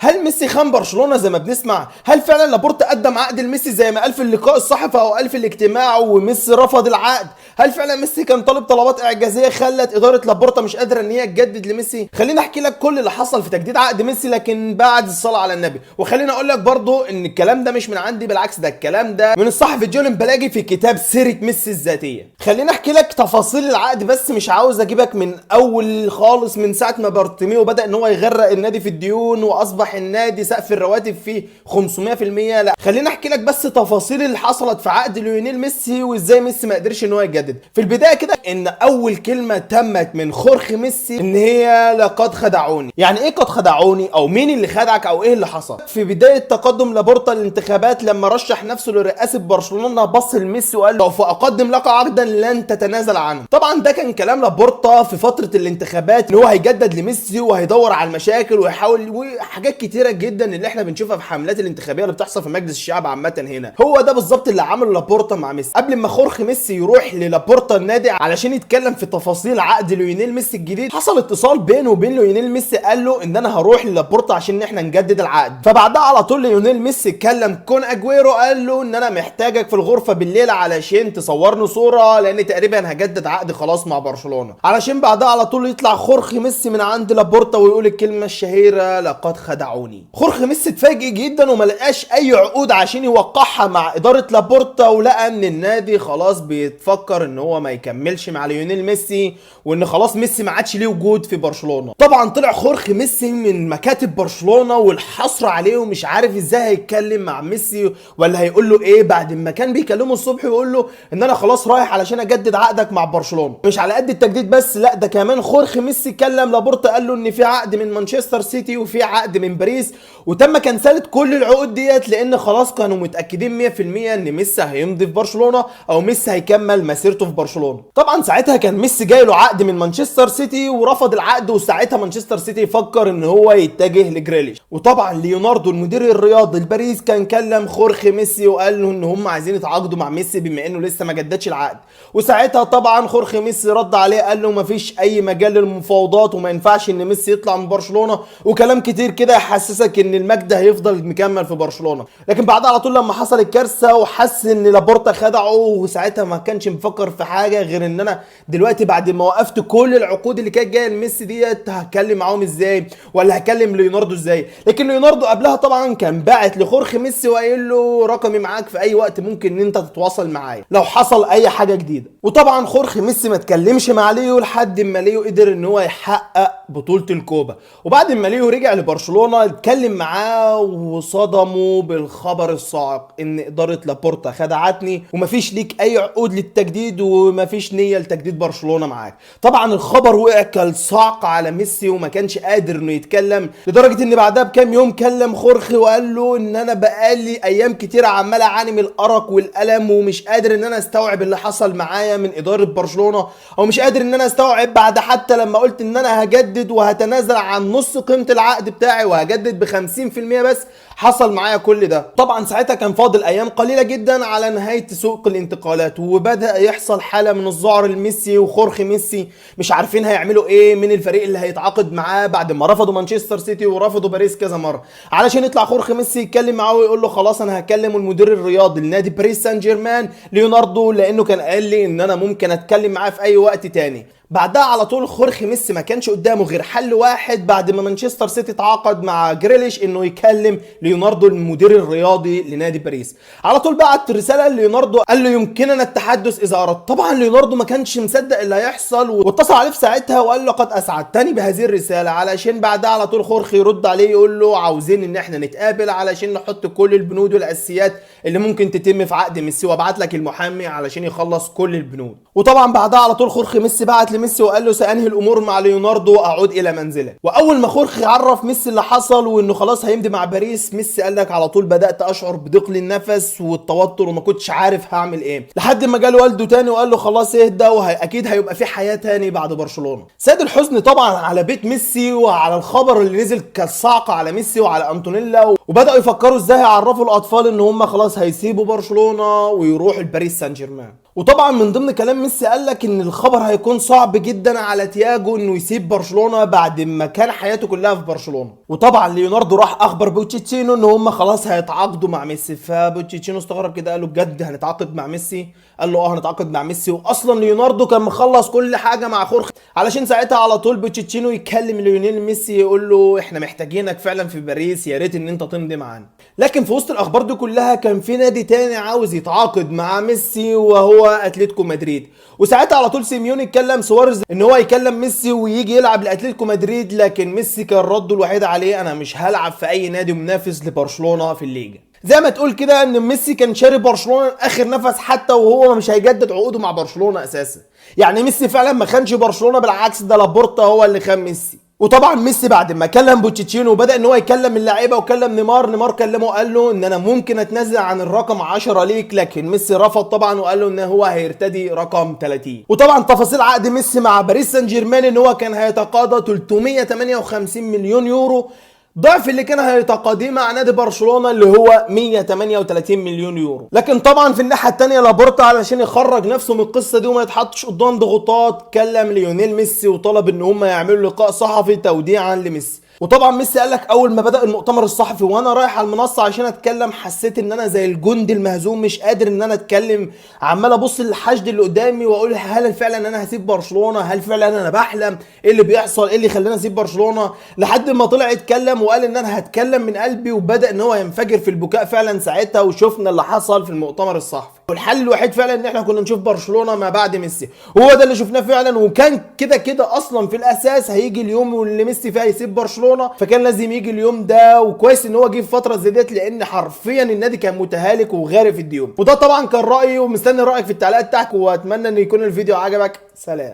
هل ميسي خان برشلونه زي ما بنسمع؟ هل فعلا لابورتا قدم عقد لميسي زي ما قال في اللقاء الصحفي او قال في الاجتماع وميسي رفض العقد؟ هل فعلا ميسي كان طالب طلبات اعجازيه خلت اداره لابورتا مش قادره ان هي تجدد لميسي؟ خليني احكي لك كل اللي حصل في تجديد عقد ميسي لكن بعد الصلاه على النبي. وخليني اقول لك برضو ان الكلام ده مش من عندي، بالعكس ده الكلام ده من الصحفي جوليان بلاجي في كتاب سيره ميسي الذاتيه. خليني احكي لك تفاصيل العقد بس مش عاوز اجيبك من اول خالص، من ساعه ما بارتيميو بدا ان هو يغرق النادي في الديون واصبح النادي سقف الرواتب فيه 500%. لا خليني احكي لك بس تفاصيل اللي حصلت في عقد ليونيل ميسي وازاي ميسي ما قدرش ان هو يجدد. في البدايه كده ان اول كلمه تمت من خورخي ميسي ان هي لقد خدعوني. يعني ايه قد خدعوني؟ او مين اللي خدعك او ايه اللي حصل؟ في بدايه تقدم لابورتا الانتخابات لما رشح نفسه لرئاسه برشلونه بص لميسي وقال له فاقدم لك عقدا لن تتنازل عنه. طبعا ده كان كلام لابورتا في فتره الانتخابات ان هو هيجدد لميسي وهيدور على المشاكل ويحاول وحاجات كتيره جدا اللي احنا بنشوفها في حملات الانتخابيه اللي بتحصل في مجلس الشعب عامه. هنا هو ده بالظبط اللي عمله لابورتا مع ميسي. قبل ما خورخي ميسي يروح للابورتا النادي علشان يتكلم في تفاصيل عقد ليونيل ميسي الجديد، حصل اتصال بينه وبين ليونيل ميسي قال له ان انا هروح للابورتا عشان احنا نجدد العقد. فبعدها على طول ليونيل ميسي اتكلم كون اجويرو قال له ان انا محتاجك في الغرفه بالليل علشان تصورني صوره لان تقريبا هجدد عقد خلاص مع برشلونه. علشان بعدها على طول يطلع خورخي ميسي من عند لابورتا ويقول الكلمه الشهيره لقد خدعوني. خورخي ميسي اتفاجئ جدا وما لقاش اي عقود عشان يوقعها مع اداره لابورتا، ولقى ان النادي خلاص بيتفكر ان هو ما يكملش مع ليونيل ميسي وان خلاص ميسي ما عادش ليه وجود في برشلونه. طبعا طلع خورخي ميسي من مكاتب برشلونه والحصر عليه ومش عارف ازاي هيتكلم مع ميسي ولا هيقول له ايه بعد ما كان بيكلمه الصبح ويقول له ان انا خلاص رايح علشان اجدد عقدك مع برشلونه. مش على قد التجديد بس، لا ده كمان خورخي ميسي كلم لابورتا قال له ان في عقد من مانشستر سيتي وفي عقد من باريس وتم كنسلت كل العقود ديت لان خلاص كانوا متاكدين 100% ان ميسي هيمضي في برشلونه او ميسي هيكمل مسيرته في برشلونه. طبعا ساعتها كان ميسي جاي له عقد من مانشستر سيتي ورفض العقد، وساعتها مانشستر سيتي يفكر ان هو يتجه لجريليش. وطبعا ليوناردو المدير الرياضي لباريس كان كلم خورخي ميسي وقال له ان هم عايزين يتعاقدوا مع ميسي بما انه لسه ما جددش العقد. وساعتها طبعا خورخي ميسي رد عليه قال له مفيش اي مجال للمفاوضات وما ينفعش ان ميسي يطلع من برشلونه وكلام كتير كده يحسسك ان المجد هيفضل مكمل في برشلونه. لكن بعدها على طول لما حصل الكارثه وحس ان لابورتا خدعه وساعتها ما كانش مفكر في حاجه غير ان انا دلوقتي بعد ما وقفت كل العقود اللي كانت جايه لميسي ديت هتكلم معاهم ازاي ولا هكلم ليوناردو ازاي. لكن ليوناردو قبلها طبعا كان باعت لخورخي ميسي وقايل له رقمي معاك في اي وقت ممكن ان انت تتواصل معايا لو حصل اي حاجه جديده. وطبعا خورخي ميسي ما اتكلمش مع ليو لحد ما ليو قدر ان هو يحقق بطوله الكوبا. وبعد ما ليو رجع لبرشلونه اتكلم معاه وصدموا بالخبر الصاعق ان اداره لابورتا خدعتني ومفيش ليك اي عقود للتجديد ومفيش نيه لتجديد برشلونه معاك. طبعا الخبر وقع كالصاعقه على ميسي وما كانش قادر انه يتكلم، لدرجه ان بعدها بكام يوم كلم خورخي وقال له ان انا بقالي ايام كتير عمال اعاني من الارق والالم ومش قادر ان انا استوعب اللي حصل معايا من اداره برشلونه، او مش قادر ان انا استوعب بعد حتى لما قلت ان انا هجدد وهتنازل عن نص قيمه العقد بتاعي وهجدد ب 50% بس حصل معايا كل ده. طبعا ساعتها كان فاضل ايام قليله جدا على نهايه سوق الانتقالات وبدا يحصل حاله من الذعر لميسي وخورخي ميسي مش عارفين هيعملوا ايه من الفريق اللي هيتعاقد معاه بعد ما رفضوا مانشستر سيتي ورفضوا باريس كذا مره. علشان يطلع خورخي ميسي يتكلم معاه ويقول له خلاص انا هكلم المدير الرياضي لنادي باريس سان جيرمان ليوناردو لانه كان قال لي ان انا ممكن اتكلم معاه في اي وقت تاني. بعدها على طول خورخي ميسي ما كانش قدامه غير حل واحد بعد ما مانشستر سيتي تعاقد مع جريليش انه يكلم ليوناردو المدير الرياضي لنادي باريس. على طول بعت رساله ليوناردو قال له يمكننا التحدث اذا اردت. طبعا ليوناردو ما كانش مصدق اللي هيحصل واتصل عليه في ساعتها وقال له قد اسعدتني بهذه الرساله. علشان بعدها على طول خورخي يرد عليه يقول له عاوزين ان احنا نتقابل علشان نحط كل البنود والاساسيات اللي ممكن تتم في عقد ميسي وابعت لك المحامي علشان يخلص كل البنود. وطبعا بعدها على طول خورخي ميسي بعت ميسي وقال له سأنهي الامور مع ليوناردو واعود الى منزله. واول ما خورخي عرف ميسي اللي حصل وانه خلاص هيمضي مع باريس، ميسي قال لك على طول بدات اشعر بضيق النفس والتوتر وما كنتش عارف هعمل ايه، لحد ما جاله والده تاني وقال له خلاص اهدى واكيد هيبقى في حياه تاني بعد برشلونه. ساد الحزن طبعا على بيت ميسي وعلى الخبر اللي نزل كالصاعقه على ميسي وعلى انطونيلا، وبداوا يفكروا ازاي يعرفوا الاطفال ان هم خلاص هيسيبوا برشلونه ويروحوا لباريس سان جيرمان. وطبعا من ضمن كلام ميسي قال لك ان الخبر هيكون صعب جدا على تياجو انه يسيب برشلونه بعد ما كان حياته كلها في برشلونه. وطبعا ليوناردو راح اخبر بوتشيتشينو ان هم خلاص هيتعاقدوا مع ميسي، فبوتشيتشينو استغرب كده، قال له بجد هنتعاقد مع ميسي؟ قال له اه هنتعاقد مع ميسي. واصلا ليوناردو كان مخلص كل حاجه مع خورخي، علشان ساعتها على طول بوتشيتشينو يكلم ليونيل ميسي يقول له احنا محتاجينك فعلا في باريس، يا ريت ان انت تمضي معانا. لكن في وسط الاخبار دي كلها كان في نادي تاني عاوز يتعاقد مع ميسي وهو اتلتيكو مدريد. وساعتها على طول سيميوني اتكلم سواريز ان هو يكلم ميسي ويجي يلعب لاتلتيكو مدريد، لكن ميسي كان رده الوحيد عليه انا مش هلعب في اي نادي منافس لبرشلونه في الليجا. زي ما تقول كده ان ميسي كان شاري برشلونه اخر نفس، حتى وهو مش هيجدد عقوده مع برشلونه اساسا. يعني ميسي فعلا ما خانش برشلونه، بالعكس ده لابورتا هو اللي خان ميسي. وطبعا ميسي بعد ما كلم بوتشيتشينو وبدا ان هو يكلم اللعيبه وكلم نيمار كلمه وقال له ان انا ممكن اتنازل عن الرقم 10 ليك، لكن ميسي رفض طبعا وقال له ان هو هيرتدي رقم 30. وطبعا تفاصيل عقد ميسي مع باريس سان جيرمان ان هو كان هيتقاضى 358 مليون يورو، ضعف اللي كان هيتقاضيه مع نادي برشلونه اللي هو 138 مليون يورو. لكن طبعا في الناحيه الثانيه لابورتا علشان يخرج نفسه من القصه دي وما يتحطش قدام ضغوطات، كلم ليونيل ميسي وطلب ان هم يعملوا لقاء صحفي توديعا لميسي. وطبعا ميسي قال لك اول ما بدا المؤتمر الصحفي وانا رايح على المنصه عشان اتكلم حسيت ان انا زي الجندي المهزوم مش قادر ان انا اتكلم، عمال ابص للحشد اللي قدامي واقول هل فعلا انا هسيب برشلونه؟ هل فعلا انا بحلم؟ ايه اللي بيحصل؟ ايه اللي خلاني اسيب برشلونه؟ لحد ما طلع يتكلم وقال ان انا هتكلم من قلبي، وبدا ان هو ينفجر في البكاء فعلا ساعتها، وشفنا اللي حصل في المؤتمر الصحفي. والحل الوحيد فعلا ان احنا كنا نشوف برشلونه ما بعد ميسي، وهو ده اللي شفناه فعلا. وكان كده كده اصلا في الاساس هيجي اليوم اللي ميسي فيه هيسيب برشلونه، فكان لازم يجي اليوم ده. وكويس ان هو جه في فتره زي ديت، لان حرفيا النادي كان متهالك وغارق في الديون. وده طبعا كان رايي، ومستني رايك في التعليقات تحت، واتمنى ان يكون الفيديو عجبك. سلام.